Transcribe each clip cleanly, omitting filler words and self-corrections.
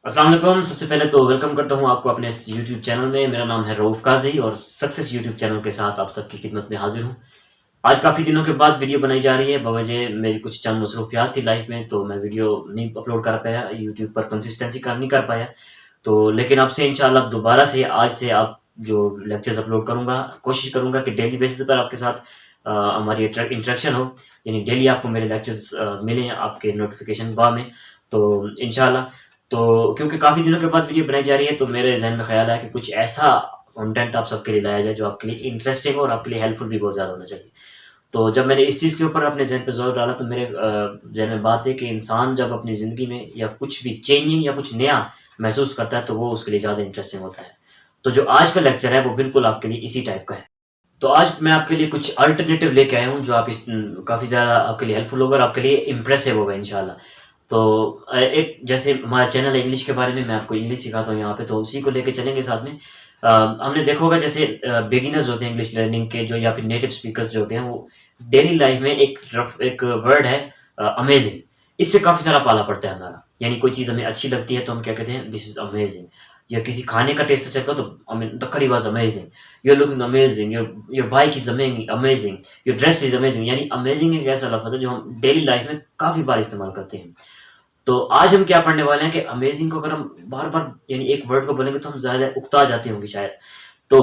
अस्सलाम वालेकुम। सबसे पहले तो वेलकम करता हूँ आपको अपने इस यूट्यूब चैनल में। मेरा नाम है रऊफ़ काज़ी और सक्सेस यूट्यूब चैनल के साथ आप सबकी खिदमत में हाज़िर हूँ। आज काफ़ी दिनों के बाद वीडियो बनाई जा रही है बवजह मेरी कुछ चंद मसरूफ़ियात थी लाइफ़ में, तो मैं वीडियो नहीं अपलोड कर पाया, यूट्यूब पर कंसिस्टेंसी का नहीं कर पाया। तो लेकिन अब से इंशाल्लाह दोबारा से आज से आप जो लेक्चर्स अपलोड करूँगा, कोशिश करूँगा कि डेली बेसिस पर आपके साथ हमारी इंटरेक्शन हो, यानी डेली आपको मेरे लेक्चर्स मिलें आपके नोटिफ़िकेशन बार में। तो इंशाल्लाह तो क्योंकि काफ़ी दिनों के बाद वीडियो बनाई जा रही है, तो मेरे ज़हन में ख़्याल आया कि कुछ ऐसा कंटेंट आप सबके लिए लाया जाए, जो आपके लिए इंटरेस्टिंग और आपके लिए हेल्पफुल भी बहुत ज़्यादा होना चाहिए। तो जब मैंने इस चीज़ के ऊपर अपने ज़हन पे ज़ोर डाला, तो मेरे ज़हन में बात है कि इंसान जब अपनी ज़िंदगी में या कुछ भी चेंजिंग या कुछ नया महसूस करता है, तो वो उसके लिए ज़्यादा इंटरेस्टिंग होता है। तो जो आज का लेक्चर है, वो बिल्कुल आपके लिए इसी टाइप का है। तो आज मैं आपके लिए कुछ अल्टरनेटिव लेके आया हूँ, जो आप काफ़ी ज़्यादा आपके लिए हेल्पफुल होगा और आपके लिए इम्प्रेसिव होगा इंशाल्लाह। तो एक जैसे हमारा चैनल है इंग्लिश के बारे में, मैं आपको इंग्लिश सिखाता हूँ यहाँ पे, तो उसी को लेके चलेंगे साथ में। हमने देखा होगा जैसे बिगिनर्स होते हैं इंग्लिश लर्निंग के, जो या फिर नेटिव स्पीकर्स जो होते हैं, वो डेली लाइफ में एक वर्ड है अमेजिंग। इससे काफ़ी सारा पाला पड़ता है हमारा। यानी कोई चीज़ हमें अच्छी लगती है तो हम क्या कहते हैं, दिस इज़ अमेजिंग। या किसी खाने का टेस्ट अच्छा लगता है तो I mean the curry was amazing, you are looking amazing, your bike is amazing, your dress is amazing. यानी अमेजिंग एक ऐसा लफ्ज़ है जो हम डेली लाइफ में काफ़ी बार इस्तेमाल करते हैं। तो आज हम क्या पढ़ने वाले हैं कि अमेजिंग को अगर हम बार-बार यानी एक वर्ड को बोलेंगे तो हम ज़्यादा उकता जाते होंगे शायद। तो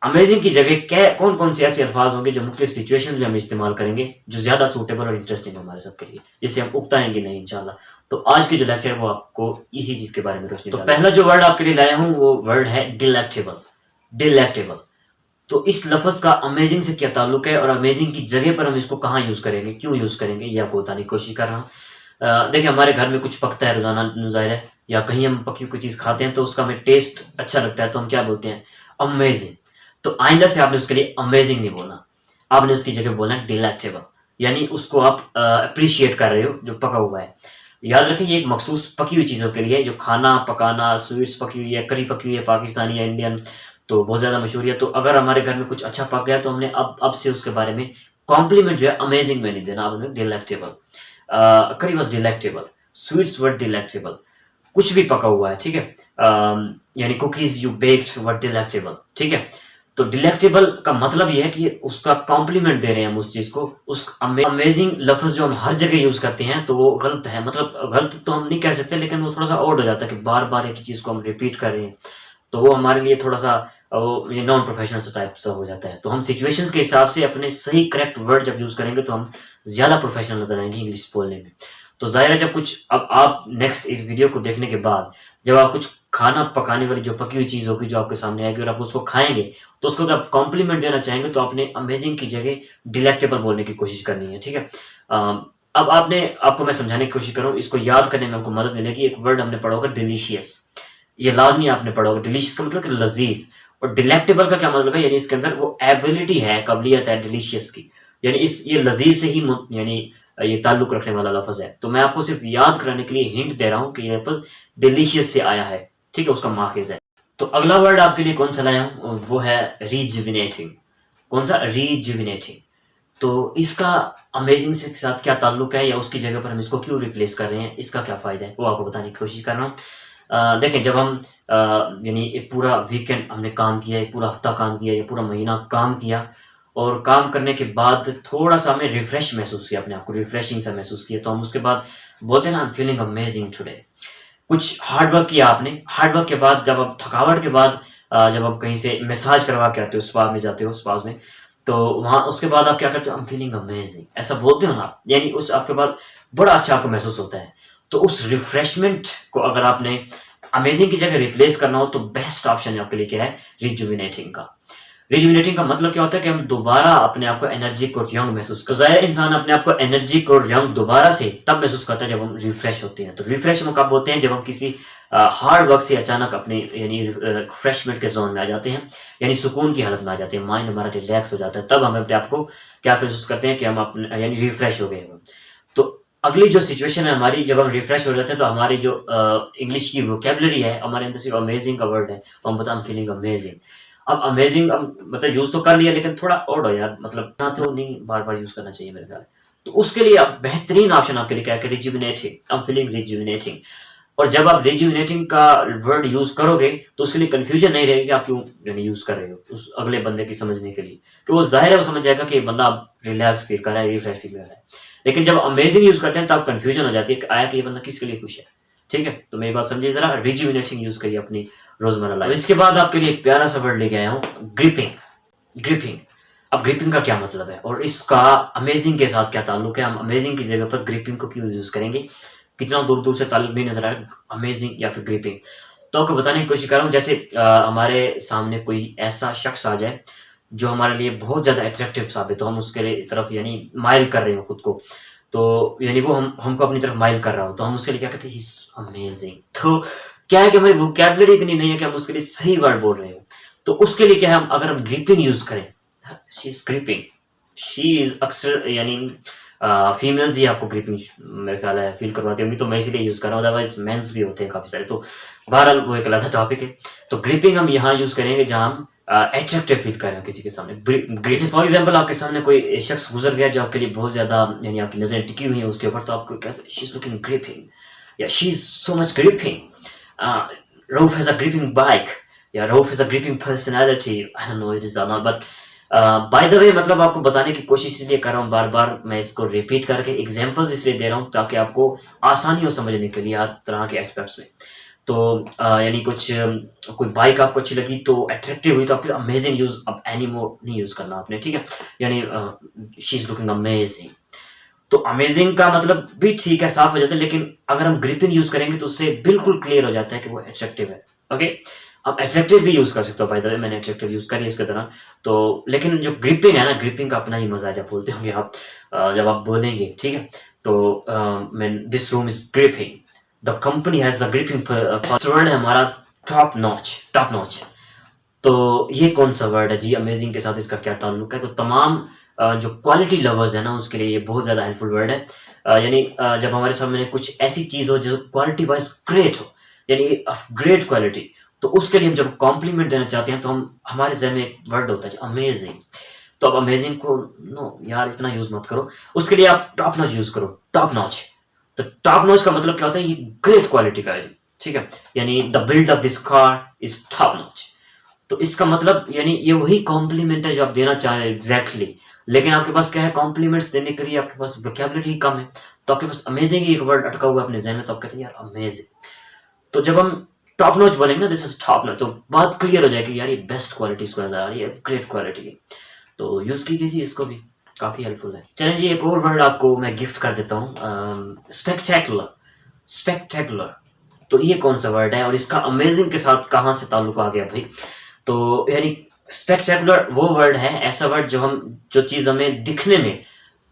अमेजिंग की जगह क्या कौन-कौन से ऐसे अल्फाज होंगे जो मुख्तलिफ सिचुएशंस में हम इस्तेमाल करेंगे, जो ज़्यादा सूटेबल और इंटरेस्टिंग हो हमारे सबके लिए, जिससे हम उकताएँगे नहीं इंशाल्लाह। तो आज की जो लेक्चर है वो आपको इसी चीज़ के बारे में रोशनी डालेगा। तो पहला जो वर्ड आपके लिए लाया हूँ वो वर्ड है डिलेक्टेबल। डिलेक्टेबल। तो इस लफ़्ज़ का अमेजिंग से क्या ताल्लुक है और अमेजिंग की जगह पर हम इसको कहाँ यूज़ करेंगे, क्यों यूज़ करेंगे, ये आपको बताने की कोशिश कर रहा हूँ। देखिए हमारे घर में कुछ पकता है रोज़ाना ज़ाहिर है, या कहीं हम पकी हुई कोई चीज़ खाते हैं तो उसका हमें टेस्ट अच्छा लगता है, तो हम क्या बोलते हैं, अमेज़िंग। तो आइंदा से आपने उसके लिए अमेज़िंग नहीं बोलना, आपने उसकी जगह बोलना है डिलेक्टेबल, यानी उसको आप एप्रिशिएट कर रहे हो जो पका हुआ है। याद रखें ये एक मखसूस पकी हुई चीज़ों के लिए, जो खाना पकाना, स्वीट्स पकी हुई है, करी पकी हुई है पाकिस्तानी या इंडियन, तो बहुत ज़्यादा मशहूर है। तो अगर हमारे घर में कुछ अच्छा पक गया तो हमने अब से उसके बारे में कॉम्प्लीमेंट जो है अमेज़िंग में नहीं देना, आपने डिलेक्टेबल। करी was delectable, sweets were delectable, कुछ भी पका हुआ है, ठीक है? यानी cookies you baked were delectable, ठीक है? तो डिलेक्टेबल का मतलब ये है कि उसका कॉम्प्लीमेंट दे रहे हैं हम उस चीज़ को। उस अमेज़िंग लफ़्ज़ जो हम हर जगह यूज़ करते हैं, तो वो गलत है। मतलब गलत तो हम नहीं कह सकते, लेकिन वो थोड़ा-सा ऑड हो जाता है कि बार-बार एक ही चीज़ को हम रिपीट कर रहे हैं। तो वो हमारे लिए थोड़ा-सा वो ये नॉन प्रोफेशनल सा टाइप सा हो जाता है। तो हम सिचुएशंस के हिसाब से अपने सही करेक्ट वर्ड जब यूज़ करेंगे, तो हम ज़्यादा प्रोफेशनल नज़र आएँगे इंग्लिश बोलने में। तो ज़ाहिर है जब कुछ अब आप नेक्स्ट इस वीडियो को देखने के बाद, जब आप कुछ खाना पकाने वाली जो पकी हुई चीज़ होगी जो आपके सामने आएगी और आप उसको खाएँगे, तो उसको जब आप कॉम्प्लीमेंट देना चाहेंगे, तो आपने अमेज़िंग की जगह डिलेक्टेबल बोलने की कोशिश करनी है, ठीक है? अब आपको मैं समझाने की कोशिश कर रहा हूँ, इसको याद करने में आपको मदद मिलेगी। एक वर्ड हमने पढ़ा होगा डिलीशियस। ये लाज़मी आपने पढ़ा होगा। डिलीशियस का मतलब कि लज़ीज़, और डिलेक्टेबल का क्या मतलब है, यानी इसके अंदर वो एबिलिटी है, काबिलियत है डिलीशियस की। यानी ये लज़ीज़ से ही यानी ये ताल्लुक रखने वाला लफ़्ज़ है। तो मैं आपको सिर्फ़ याद कराने के लिए हिंट दे रहा हूँ कि ये लफ़्ज़ डिलीशियस से आया है, ठीक है? उसका माख़ज़ है। तो अगला वर्ड आपके लिए कौन-सा लाया हूँ, वो है रिजुविनेटिंग। कौन-सा? रिजुविनेटिंग। तो इसका अमेजिंग से के साथ क्या ताल्लुक है, या उसकी जगह पर हम इसको क्यों रिप्लेस कर रहे हैं, इसका क्या फ़ायदा है, वो आपको बताने की कोशिश कर रहा हूँ। देखें जब हम यानी एक पूरा वीकेंड हमने काम किया, एक पूरा हफ़्ता काम किया या पूरा महीना काम किया, और काम करने के बाद थोड़ा-सा हमने रिफ्रेश महसूस किया, अपने आप को रिफ्रेशिंग सा महसूस किया, तो हम उसके बाद बोलते हैं ना, I am feeling amazing today. कुछ हार्ड वर्क किया आपने, हार्ड वर्क के बाद जब आप थकावट के बाद जब आप कहीं से मसाज करवा के आते हो, स्पा में जाते हो, स्पास में, तो वहाँ उसके बाद आप क्या करते हो, आई एम फीलिंग अमेजिंग, ऐसा बोलते हो ना आप, यानी उस आपके बाद बड़ा अच्छा आपको महसूस होता है। तो उस रिफ्रेशमेंट को अगर आपने अमेजिंग की जगह रिप्लेस करना हो, तो बेस्ट ऑप्शन आपके लिए क्या है, रिजुविनेटिंग का। रिजुविनेटिंग का मतलब क्या होता है कि हम दोबारा अपने आप को एनर्जिक और यंग महसूस करते हैं। ज़ाहिर है इंसान अपने आप को एनर्जिक और यंग दोबारा से तब महसूस करता है जब हम रिफ्रेश होते हैं। तो रिफ्रेश हम कब होते हैं, जब हम किसी हार्ड वर्क से अचानक अपने यानी रिफ्रेशमेंट के ज़ोन में आ जाते हैं, यानी सुकून की हालत में आ जाते हैं, माइंड हमारा रिलैक्स हो जाता है, तब हम अपने आप को क्या महसूस करते हैं कि हम अपने यानी रिफ्रेश हो गए हैं। तो अगली जो सिचुएशन है हमारी, जब हम रिफ्रेश हो जाते हैं, तो हमारी जो इंग्लिश की वोकैब्युलरी है, हमारे अंदर सिर्फ अमेजिंग का वर्ड है, तो हम बताते हैं फीलिंग अमेजिंग। अब अमेजिंग मतलब यूज़ तो कर लिया, लेकिन थोड़ा ऑड हो यार, मतलब ना तो नहीं बार-बार यूज़ करना चाहिए मेरे ख्याल। तो उसके लिए अब बेहतरीन ऑप्शन आपके लिए क्या है कि rejuvenating, I am feeling rejuvenating. और जब आप रिजुविनेटिंग का वर्ड यूज करोगे तो उसके लिए कंफ्यूजन नहीं रहेगी कि आप क्यों यानी यूज कर रहे हो उस अगले बंदे की समझने के लिए, कि वो जाहिर है वो समझ जाएगा कि बंदा अब रिलैक्स फील कर रहा है, रिफ्रेश फील कर रहा है। लेकिन जब अमेजिंग यूज करते हैं तो आप कंफ्यूजन हो जाती है कि आया कि ये बंदा किसके लिए खुश है। ठीक है, तो मेरी बात समझिए जरा, रिजुविनेटिंग यूज करिए अपनी रोजमर्रा लाइफ। इसके बाद आपके लिए एक प्यारा सा वर्ड लेके आया हूँ, ग्रिपिंग। ग्रिपिंग, अब ग्रिपिंग का क्या मतलब है और इसका अमेजिंग के साथ क्या ताल्लुक है, हम अमेजिंग की जगह पर ग्रिपिंग को क्यों यूज करेंगे, कितना दूर दूर से ताल्लुक नहीं नजर आ रहा अमेजिंग या फिर ग्रिपिंग। तो आपको बताने की कोशिश कर रहा हूँ, जैसे हमारे सामने कोई ऐसा शख्स आ जाए जो हमारे लिए बहुत ज्यादा अट्रैक्टिव साबित हो, हम उसके लिए तरफ यानी माइल कर रहे हो खुद को, तो यानी वो हमको अपनी तरफ माइल कर रहा हो, तो हम उसके लिए क्या कहते हैं, अमेजिंग। तो क्या है कि हमारी वोकैबुलरी इतनी नहीं है कि हम उसके लिए सही वर्ड बोल रहे हो, तो उसके लिए क्या है, हम अगर हम ग्रिपिंग यूज करें, she is gripping, she is अक्सर यानी फीमेल्स ही आपको ग्रिपिंग मेरे ख्याल है फील करवाती होंगी, तो मैं इसीलिए यूज कर रहा हूँ, अदरवाइज मेंस भी होते हैं काफी सारे। तो बहरहाल वो एक अलग टॉपिक है। तो ग्रिपिंग हम यहाँ यूज करेंगे जहाँ हम अट्रैक्टिव फील कर रहे हैं किसी के सामने। फॉर एग्जांपल आपके सामने कोई शख्स गुजर गया जो आपके लिए बहुत ज्यादा यानी आपकी नजरें टिकी हुई हैं उसके ऊपर, तो आपको कहते हैं शी इज लुकिंग ग्रिपिंग या she is so much gripping, Rauf has a gripping bike, या Rauf has a gripping personality, I don't know it is or not, but by the way मतलब आपको बताने की कोशिश इसलिए कर रहा हूँ बार बार, मैं इसको रिपीट करके एग्जांपल्स इसलिए दे रहा हूँ ताकि आपको आसानी हो समझने के लिए हर तरह के एस्पेक्ट्स में। तो यानी कुछ कोई बाइक आपको अच्छी लगी तो अट्रैक्टिव हुई तो आपके अमेजिंग यूज, अब एनीमोर नहीं यूज करना आपने, ठीक है, यानी शी इज लुकिंग अमेजिंग। तो अमेजिंग का मतलब भी ठीक है, साफ हो जाता है, लेकिन अगर हम ग्रिपिंग यूज करेंगे तो उससे बिल्कुल क्लियर हो जाता है कि वो अट्रैक्टिव है। ओके, आप एडजेक्टिव भी यूज कर सकते हो, बाय द वे मैंने एडजेक्टिव यूज करी इसके तरह। तो लेकिन जो ग्रिपिंग है ना, ग्रिपिंग का अपना ही मजा है, जब बोलते होंगे आप, जब आप बोलेंगे, ठीक है, तो this room is gripping, the company has a gripping, word है हमारा टॉप नॉच, टॉप नॉच। तो ये कौन सा वर्ड है जी, अमेजिंग के साथ इसका क्या ताल्लुक है, तो तमाम जो क्वालिटी लवर्स है ना उसके लिए ये बहुत ज्यादा हेल्पफुल वर्ड है। यानी जब हमारे सामने कुछ ऐसी चीज हो जो क्वालिटी वाइज ग्रेट हो, यानी ऑफ ग्रेट क्वालिटी, तो उसके लिए हम जब कॉम्प्लीमेंट देना चाहते हैं तो हम हमारे जहन में एक वर्ड होता है अमेजिंग। तो अब अमेजिंग को नो यार इतना यूज मत करो, उसके लिए आप टॉप नॉच यूज करो, टॉप नॉच। तो टॉप नॉच का मतलब क्या होता है, ये ग्रेट क्वालिटी का है, ठीक है, यानी the build of this car is top notch. तो इसका मतलब यानी ये वही कॉम्प्लीमेंट है जो आप देना चाह रहे हैं एग्जैक्टली, लेकिन आपके पास क्या है, कॉम्प्लीमेंट्स देने के लिए आपके पास वोकैबुलरी कम है, तो आपके पास अमेजिंग ही एक वर्ड अटका हुआ है अपने जहन में, तो आप कहते हैं यार अमेजिंग। तो जब हम टॉप नॉच बोलेंगे ना, दिस इज टॉप नॉच, तो बात क्लियर हो जाएगी यार ये बेस्ट क्वालिटी इसको नजर आ रही है, ग्रेट क्वालिटी है। तो यूज कीजिए जी इसको भी, काफी हेल्पफुल है। चलें जी, एक और वर्ड आपको मैं गिफ्ट कर देता हूँ, स्पेक्टेकुलर। स्पेक्टेकुलर, तो ये कौन सा वर्ड है और इसका अमेजिंग के साथ कहाँ से ताल्लुक आ गया भाई। तो यानी स्पेक्टेकुलर वो वर्ड है, ऐसा वर्ड जो चीज हमें दिखने में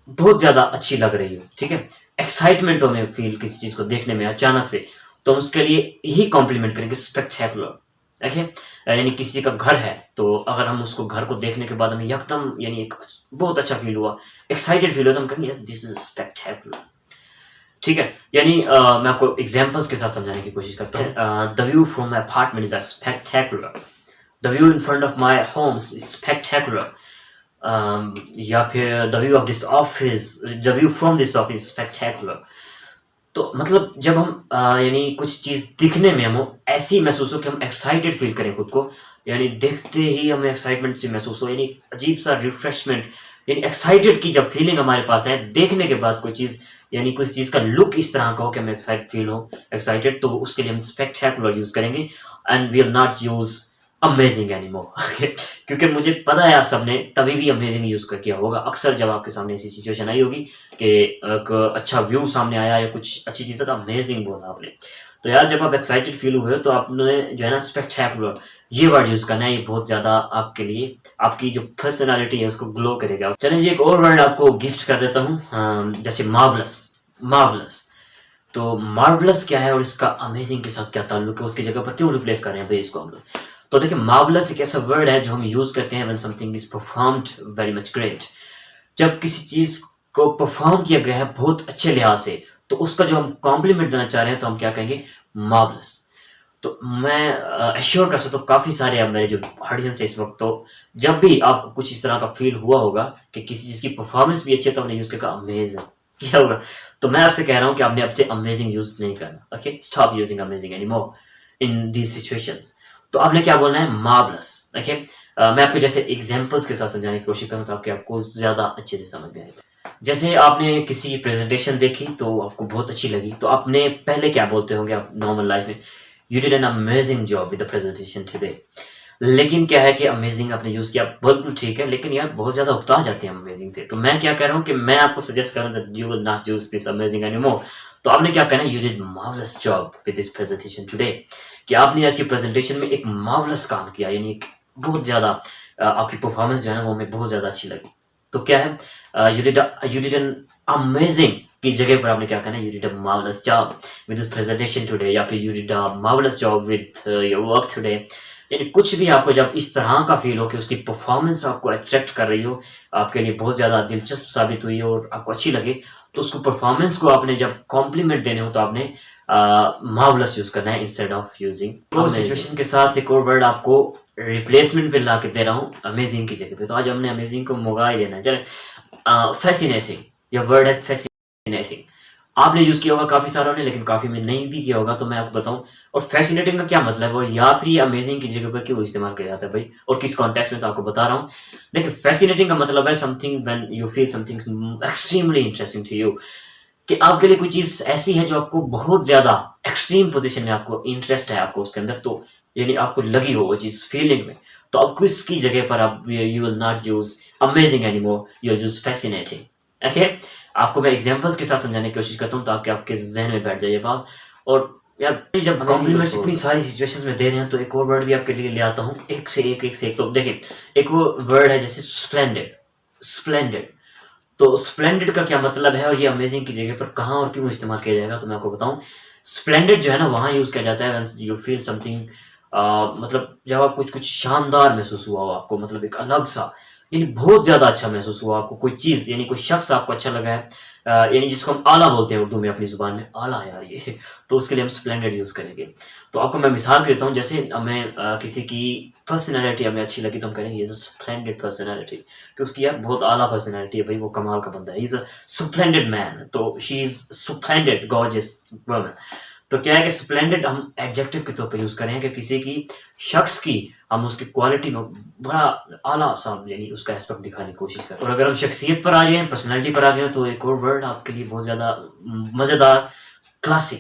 बहुत ज्यादा अच्छी लग रही हो, ठीक है, एक्साइटमेंट हमें फील किसी चीज को देखने में अचानक से, तो हम उसके लिए यही कॉम्प्लीमेंट करेंगे स्पेक्टेकुलर। देखिए, यानी किसी का घर है तो अगर हम उसको घर को देखने के बाद हमें एकदम यानी एक बहुत अच्छा फील हुआ, एक्साइटेड फील हुआ, तो हम कहेंगे दिस इज स्पेक्टेकुलर, ठीक है। यानी मैं आपको एग्जांपल्स के साथ समझाने की कोशिश करता हूँ। The view from my apartment is spectacular, the view in front of my home is spectacular, या फिर the view of this office, the view from this office spectacular. तो मतलब जब हम यानी कुछ चीज दिखने में हम ऐसी महसूस हो कि हम एक्साइटेड फील करें खुद को, यानी देखते ही हमें एक्साइटमेंट से महसूस हो, यानी अजीब सा रिफ्रेशमेंट, यानी एक्साइटेड की जब फीलिंग हमारे पास है देखने के बाद कोई चीज, यानी कुछ चीज का लुक इस तरह का हो कि हमें एक्साइटेड फील हो, एक्साइटेड, तो उसके लिए हम स्पेक्टेकुलर यूज करेंगे and we will not use amazing anymore. क्योंकि मुझे पता है आप सबने तभी भी अमेजिंग यूज कर किया होगा, अक्सर जब आपके सामने ऐसी सिचुएशन आई होगी कि एक अच्छा व्यू सामने आया या कुछ अच्छी चीज, तो अमेजिंग बोला आपने। तो यार जब आप एक्साइटेड फील हुए हो तो आपने जो है ना स्पेक्टेकुलर ये वर्ड यूज करना है, ये बहुत ज्यादा आपके लिए आपकी जो पर्सनालिटी है उसको ग्लो करेगा। चलिए जी, एक और वर्ड आपको गिफ्ट कर देता हूँ, जैसे मार्वलस। मार्वलस, तो मार्वलस क्या है और इसका अमेजिंग के साथ क्या ताल्लुक है, उसकी जगह पर क्यों रिप्लेस कर रहे हैं भाई इसको हम लोग। तो देखिए, मार्वलस एक ऐसा वर्ड है जो हम यूज करते हैं when something is performed very much great, जब किसी चीज को परफॉर्म किया गया है बहुत अच्छे लिहाज से, तो उसका जो हम कॉम्प्लीमेंट देना चाह रहे हैं तो हम क्या कहेंगे, मार्वलस। तो मैं एश्योर कर सकता हूँ काफी सारे अब मेरे जो ऑडियंस है इस वक्त, तो जब भी आपको कुछ इस तरह का फील हुआ होगा कि किसी चीज की परफॉर्मेंस भी अच्छी है तो हमने यूज किया अमेजिंग। क्या होगा? तो मैं आपसे कह रहा हूँ कि आपने अब से अमेजिंग यूज नहीं करना। Okay, stop using amazing anymore in these situations. तो आपने क्या बोलना है? मार्वलस। ओके, मैं आपको जैसे एग्जांपल्स के साथ समझाने की कोशिश करूँ ताकि आपको ज्यादा अच्छे से समझ में आएगा। जैसे आपने किसी की प्रेजेंटेशन देखी तो आपको बहुत अच्छी लगी, तो आपने पहले क्या बोलते होंगे आप नॉर्मल लाइफ में? You did an amazing job with the presentation today. लेकिन क्या है कि अमेजिंग आपने यूज किया, बिल्कुल ठीक है, लेकिन यार बहुत ज्यादा उगता जाते हैं अमेजिंग से। तो मैं क्या कह रहा हूँ कि मैं आपको सजेस्ट कर रहा हूँ you will not use this amazing anymore. तो आपने क्या कहना है? You did marvellous job with this presentation today. कि आपने आज की प्रेजेंटेशन में एक मार्वलस काम किया, यानी एक बहुत ज्यादा आपकी परफॉर्मेंस जो है ना वो हमें बहुत ज्यादा अच्छी लगी। तो क्या है? यू डिड एन अमेजिंग की जगह पर आपने क्या कहना है? You did a marvellous job with this presentation today, या फिर you did a marvellous job with your work today. यानी कुछ भी आपको जब इस तरह का फील हो कि उसकी परफॉर्मेंस आपको अट्रैक्ट कर रही हो, आपके लिए बहुत ज़्यादा दिलचस्प साबित हुई हो और आपको अच्छी लगे, तो उसको परफॉर्मेंस को आपने जब कॉम्प्लीमेंट देने हो तो आपने मार्वलस यूज करना है इंस्टेड ऑफ यूजिंग। तो सिचुएशन के साथ एक और वर्ड आपको रिप्लेसमेंट पे ला के दे रहा हूँ अमेजिंग की जगह पे। तो आज हमने अमेजिंग को मंगा ही देना है। चले, फैसिनेटिंग, यह वर्ड है फैसिनेटिंग। आपने यूज किया होगा काफी सारों ने, लेकिन काफी में नहीं भी किया होगा, तो मैं आपको बताऊं। और फैसिनेटिंग का क्या मतलब है और या फिर ये अमेजिंग की जगह पर क्यों इस्तेमाल किया जाता है भाई, और किस कॉन्टेक्स्ट में, तो आपको बता रहा हूँ। देखिए, फैसिनेटिंग का मतलब है something when you feel something extremely interesting to you. कि आपके लिए कोई चीज ऐसी है जो आपको बहुत ज्यादा एक्सट्रीम पोजीशन में आपको इंटरेस्ट है आपको उसके अंदर, तो यानी आपको लगी हो वो चीज फीलिंग में, तो आपको इसकी जगह पर आप you will not use amazing anymore, you will use fascinating. Okay, आपको मैं एग्जांपल्स के साथ समझाने की कोशिश करता हूँ ताकि आपके जहन में बैठ जाए ये बात। और यार जब कॉम्प्लीमेंट्स इतनी सारी सिचुएशंस में दे रहे हैं तो एक और वर्ड भी आपके लिए ले आता हूँ, एक से एक। तो देखिए, एक वो वर्ड है जैसे स्प्लेंडेड। स्प्लेंडेड, तो स्प्लेंडेड का क्या मतलब है और ये अमेजिंग की जगह पर कहाँ और क्यों इस्तेमाल किया जाएगा, तो मैं आपको बताऊं। स्प्लेंडेड जो है ना वहां यूज किया जाता है व्हेन यू फील समथिंग, मतलब जब आप कुछ कुछ शानदार महसूस हुआ हो आपको, मतलब एक अलग सा, यानी बहुत ज्यादा अच्छा महसूस हुआ आपको कोई चीज, यानी कोई शख्स आपको अच्छा लगा है, यानी जिसको हम आला बोलते हैं उर्दू में अपनी जुबान में, आला यार ये तो उसके लिए हम स्प्लेंडेड यूज करेंगे। तो आपको मैं मिसाल देता हूँ, जैसे हमें किसी की पर्सनैलिटी हमें अच्छी लगी तो हम करेंगे इज अ स्प्लेंडेड पर्सनैलिटी, कि उसकी यार बहुत आला पर्सनैलिटी है भाई, वो कमाल का बंदा है, इज अ स्प्लेंडेड मैन, तो she is splendid gorgeous woman. तो क्या है कि स्प्लेंडेड हम एडजेक्टिव के तौर पर यूज करें कि किसी की शख्स की हम उसकी क्वालिटी में बड़ा आला सा यानी उसका एस्पेक्ट दिखाने की कोशिश करें। और अगर हम शख्सियत पर आ गए, पर्सनैलिटी पर आ गए, तो एक और वर्ड आपके लिए बहुत ज्यादा मजेदार, क्लासी।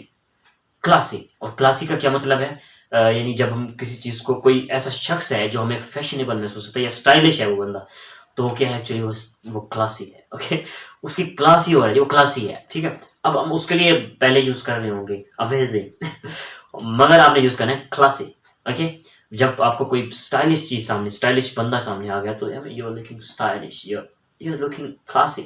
क्लासी, और क्लासी का क्या मतलब है? यानी जब हम किसी चीज को, कोई ऐसा शख्स है जो हमें फैशनेबल महसूस होता है या स्टाइलिश है वो बंदा, तो वो क्या है एक्चुअली, वो क्लासी है। ओके, उसकी क्लासी हो रहा है, वो क्लासी है, ठीक है। अब हम उसके लिए पहले यूज कर रहे होंगे अमेजिंग मगर आपने यूज करना है क्लासी। ओके, जब आपको कोई स्टाइलिश चीज सामने, स्टाइलिश बंदा सामने आ गया, तो you are looking stylish, you are looking classy.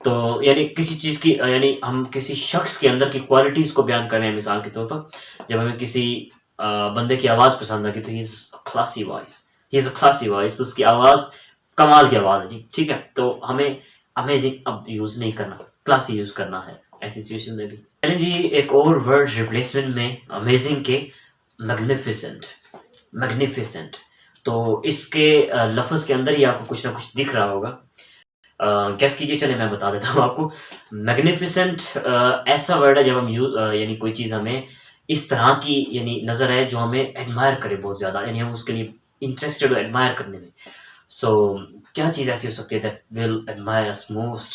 तो यानी किसी चीज की, यानी हम किसी शख्स के अंदर की क्वालिटीज को बयान कर रहे हैं। मिसाल के तौर पर जब हमें किसी बंदे की आवाज पसंद आ गई, तो he is classy voice, he is a classy voice, तो उसकी आवाज कमाल की आवाज है जी, ठीक है। तो हमें अमेजिंग अब यूज नहीं करना, क्लासी यूज करना है ऐसी सिचुएशन में भी। चलें जी, एक और वर्ड रिप्लेसमेंट में अमेजिंग के, मैग्निफिसेंट। मैग्निफिसेंट, तो इसके लफ्ज के अंदर ही आपको कुछ ना कुछ दिख रहा होगा, गेस कीजिए। चले मैं बता देता हूँ आपको। मैग्निफिसेंट ऐसा वर्ड है जब हम यानी कोई चीज हमें इस तरह की यानी नजर है जो हमें एडमायर करे बहुत ज्यादा, यानी हम उसके लिए इंटरेस्टेड हो एडमायर करने में। सो क्या चीज ऐसी हो सकती है that will admire us most?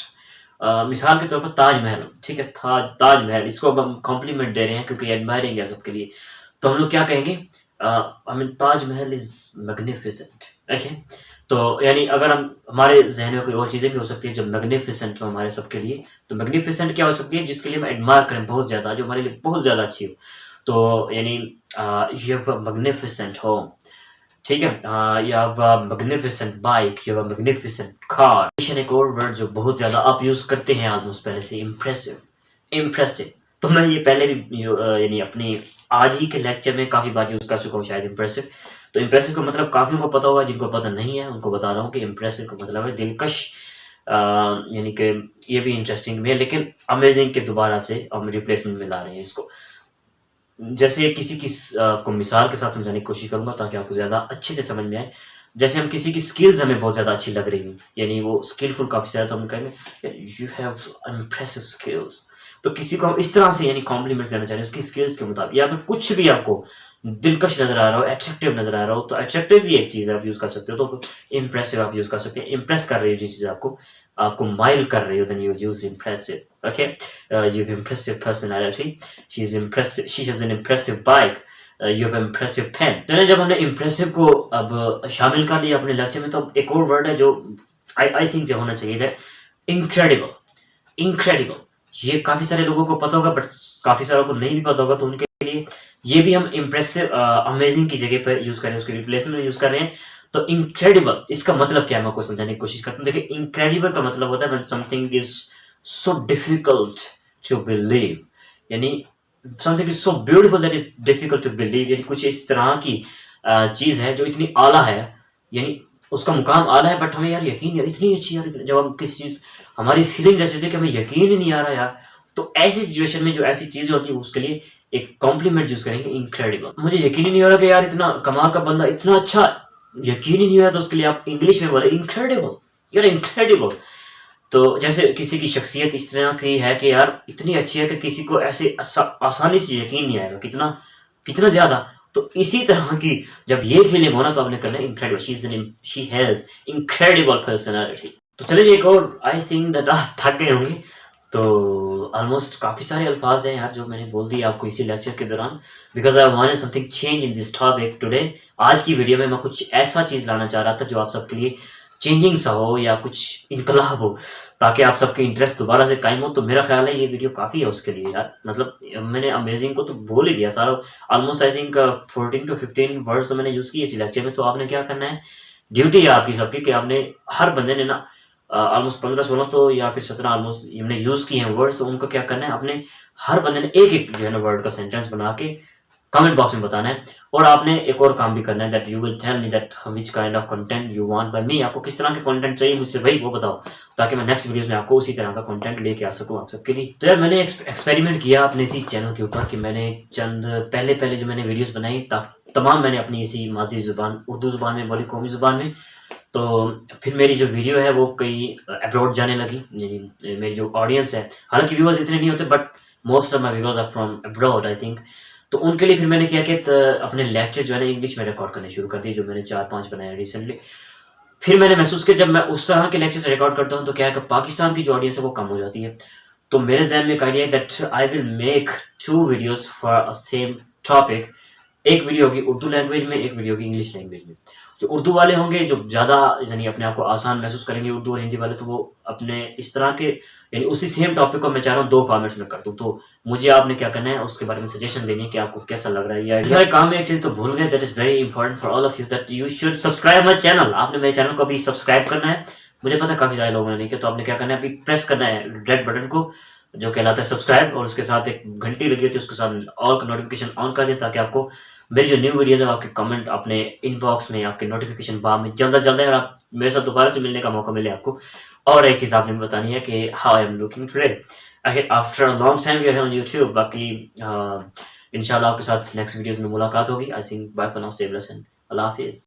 मिसाल के तौर पर ताजमहल, ठीक है। ताजमहल, इसको अब हम कॉम्प्लीमेंट दे रहे हैं क्योंकि एडमायरिंग है सबके लिए, तो हम लोग क्या कहेंगे? I mean Taj Mahal is magnificent. Okay, तो यानी अगर हम, हमारे जहन में कोई और चीजें भी हो सकती है जो मैग्निफिसेंट हो हमारे सबके लिए, तो मैग्निफिसेंट क्या हो सकती है? जिसके लिए हम एडमायर करें बहुत ज्यादा, जो हमारे लिए बहुत ज्यादा अच्छी हो, तो यानी you have a magnificent home, ठीक है, you have a magnificent bike, you have a magnificent car। एक और वर्ड जो बहुत ज्यादा आप यूज करते हैं ऑलमोस्ट पहले से, इम्प्रेसिव। इम्प्रेसिव, तो मैं ये पहले भी यानी अपनी आज ही के लेक्चर में काफी बार यूज कर चुका हूँ शायद इम्प्रेसिव। तो इम्प्रेसिव का मतलब काफियों को पता होगा, जिनको पता नहीं है उनको बता रहा हूँ कि इम्प्रेसिव का मतलब है दिलकश, यानी कि ये भी इंटरेस्टिंग भी है, लेकिन अमेजिंग के दोबारा से हम रिप्लेसमेंट में ला रहे हैं इसको। जैसे किसी की को मिसाल के साथ समझाने की कोशिश करूंगा ताकि आपको ज्यादा अच्छे से समझ में आए। जैसे हम किसी की स्किल्स हमें बहुत ज़्यादा अच्छी लग रही है, यानी वो स्किलफुल काफ़ी ज़्यादा, तो हम कहेंगे यू हैव इम्प्रेसिव स्किल्स। तो किसी को हम इस तरह से यानी कॉम्प्लीमेंट्स देना चाह रहे हैं उसकी स्किल्स के मुताबिक, या फिर कुछ भी आपको दिलकश नज़र आ रहा हो, अट्रैक्टिव नज़र आ रहा हो, तो अट्रैक्टिव भी एक चीज़ है, आप यूज़ कर सकते हो। तो इम्प्रेसिव आप यूज़ कर सकते हैं, इम्प्रेस कर रही हो जो चीज़ आपको आपको माइल कर रही हो, then you use impressive. Okay, you have impressive personality, she is impressive, she has an impressive bike, you have impressive pen. चलिए, जब हमने इम्प्रेसिव को अब शामिल कर लिया अपने लेक्चर में, तो अब एक और वर्ड है जो आई थिंक जो होना चाहिए था, इनक्रेडिबल। इनक्रेडिबल, ये काफ़ी सारे लोगों को पता होगा, बट काफ़ी सारों को नहीं भी पता होगा, तो उनके लिए ये भी हम इम्प्रेसिव अमेजिंग की जगह पर यूज़ कर रहे हैं, उसके रिप्लेसमेंट में यूज़ कर रहे हैं। तो इनक्रेडिबल इसका मतलब क्या है, मैं आपको समझाने की कोशिश करता हूँ। देखिए, इनक्रेडिबल का मतलब होता है when something is so difficult to believe, यानी something is so beautiful that is difficult to believe, यानी कुछ इस तरह की चीज़ है जो इतनी आला है, यानी उसका मुकाम आला है, बट हमें यार यकीन यार इतनी अच्छी, यार जब हम किसी चीज़, हमारी फीलिंग जैसे होती है कि हमें यकीन ही नहीं आ रहा यार, तो ऐसी सिचुएशन में जो ऐसी चीज़ें होती है उसके लिए एक कॉम्प्लीमेंट यूज़ करेंगे, इनक्रेडिबल। मुझे यकीन ही नहीं हो रहा कि यार इतना कमाल का बंदा इतना अच्छा, यकीन ही नहीं हो रहा, तो उसके लिए आप इंग्लिश में बोले इनक्रेडिबल, यार इनक्रेडिबल। तो जैसे किसी की शख्सियत इस तरह की है कि यार इतनी अच्छी है कि किसी को ऐसे आसानी से यकीन नहीं आएगा, कितना कितना ज़्यादा। तो इसी तरह की जब ये फीलिंग हो ना, तो आपने करना है incredible, she has incredible personality. तो चलिए एक और, आई थिंक दैट आप थक गए होंगे, तो ऑलमोस्ट काफ़ी सारे अल्फाज हैं यार जो मैंने बोल दिए आपको इसी लेक्चर के दौरान, because I wanted something change in this topic today. आज की वीडियो में मैं कुछ ऐसा चीज़ लाना चाह रहा था जो आप सबके लिए चेंजिंग सा हो, या कुछ इनकलाब हो, ताकि आप सबके इंटरेस्ट दोबारा से कायम हो। तो मेरा ख्याल है ये वीडियो काफ़ी है उसके लिए यार, मतलब मैंने अमेजिंग को तो बोल ही दिया सारा, almost I think 14 to 15 words तो मैंने यूज़ किए इसी लेक्चर में। तो आपने क्या करना है, ड्यूटी है आपकी सबकी कि आपने, हर बंदे ने ना ऑलमोस्ट 15-16 तो या फिर 17 ऑलमोस्ट हमने यूज़ किए हैं वर्ड्स, तो उनको क्या करना है, अपने हर बंदे ने एक-एक जो है ना वर्ड का सेंटेंस बना के कमेंट बॉक्स में बताना है। और आपने एक और काम भी करना है, that you will tell me that which kind of content you want by me, आपको किस तरह के कंटेंट चाहिए मुझसे, भाई वो बताओ, ताकि मैं नेक्स्ट वीडियोस में आपको उसी तरह का कंटेंट लेके आ सकूं आप सबके लिए। तो यार मैंने एक्सपेरिमेंट किया अपने इसी चैनल के ऊपर कि मैंने चंद पहले जो मैंने वीडियोस बनाई तमाम मैंने अपनी इसी मादरी ज़ुबान उर्दू ज़ुबान में बोली, कौमी ज़ुबान में। तो फिर मेरी जो वीडियो है वो कहीं अब्रॉड जाने लगी, यानी मेरी जो ऑडियंस है, हालांकि व्यूअर्स इतने नहीं होते, but most of my viewers are from abroad I think. तो उनके लिए फिर मैंने क्या किया, अपने लेक्चर जो है ना इंग्लिश में रिकॉर्ड करने शुरू कर दिए, जो मैंने 4-5 बनाए रिसेंटली। फिर मैंने महसूस किया जब मैं उस तरह के लेक्चर्स रिकॉर्ड करता हूँ, तो क्या है कि पाकिस्तान की जो ऑडियंस है वो कम हो जाती है। तो मेरे जहन में एक आइडिया है that I will make 2 videos for a same topic. एक वीडियो होगी उर्दू लैंग्वेज में, एक वीडियो होगी इंग्लिश लैंग्वेज में। जो उर्दू वाले होंगे, जो ज़्यादा यानी अपने आप को आसान महसूस करेंगे उर्दू और हिंदी वाले, तो वो अपने इस तरह के यानी उसी सेम टॉपिक को मैं चाह रहा हूँ 2 फॉर्मेट्स में कर दूँ। तो मुझे आपने क्या करना है, उसके बारे में सजेशन देनी है कि आपको कैसा लग रहा है ये आइडिया। सारे काम में एक चीज़ तो भूल गए, that is very important for all of you, that you should subscribe my channel. आपने मेरे चैनल को अभी सब्सक्राइब करना है। मुझे पता है काफ़ी सारे लोगों ने नहीं किया, तो आपने क्या करना है, अभी प्रेस करना है रेड बटन को जो कहलाता है सब्सक्राइब, और उसके साथ एक घंटी लगी होती है, उसके साथ ऑल का नोटिफिकेशन ऑन कर दें, ताकि आपको मेरी जो न्यू वीडियोज़ है आपके कमेंट अपने इनबॉक्स में, आपके नोटिफिकेशन बार में जल्द से जल्द है, और आप मेरे साथ दोबारा से मिलने का मौका मिले आपको। और एक चीज़ आपने बतानी है कि how I am looking today after a long time we are on YouTube. बाकी इंशाल्लाह आपके साथ नेक्स्ट वीडियोज़ में मुलाकात होगी। I think bye for now, stay blessed, अल्लाह हाफिज़।